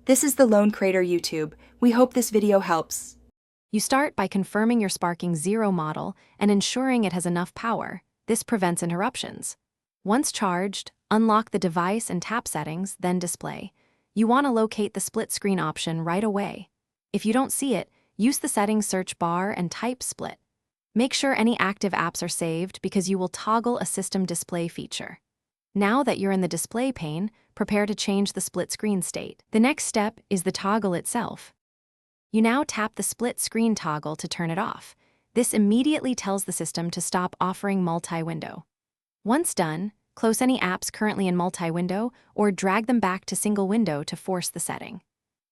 This is the Lone Crater YouTube. We hope this video helps. You start by confirming your Sparking 0 model and ensuring it has enough power. This prevents interruptions. Once charged, unlock the device and tap Settings, then Display. You want to locate the split screen option right away. If you don't see it, use the settings search bar and type split. Make sure any active apps are saved because you will toggle a system display feature. Now that you're in the display pane, prepare to change the split screen state. The next step is the toggle itself. You now tap the split screen toggle to turn it off. This immediately tells the system to stop offering multi-window. Once done, close any apps currently in multi-window or drag them back to single window to force the setting.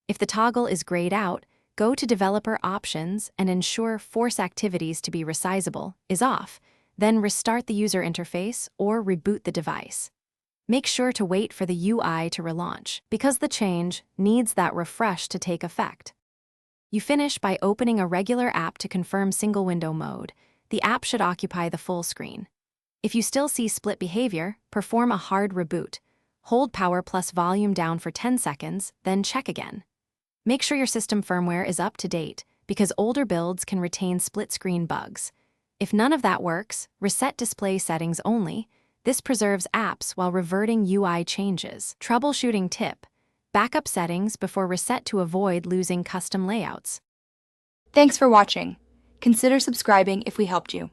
If the toggle is grayed out, go to Developer Options and ensure Force Activities to be resizable is off, then restart the user interface or reboot the device. Make sure to wait for the UI to relaunch, because the change needs that refresh to take effect. You finish by opening a regular app to confirm single window mode. The app should occupy the full screen. If you still see split behavior, perform a hard reboot. Hold power plus volume down for 10 seconds, then check again. Make sure your system firmware is up to date, because older builds can retain split screen bugs. If none of that works, reset display settings only. This preserves apps while reverting UI changes. Troubleshooting tip: backup settings before reset to avoid losing custom layouts. Thanks for watching. Consider subscribing if we helped you.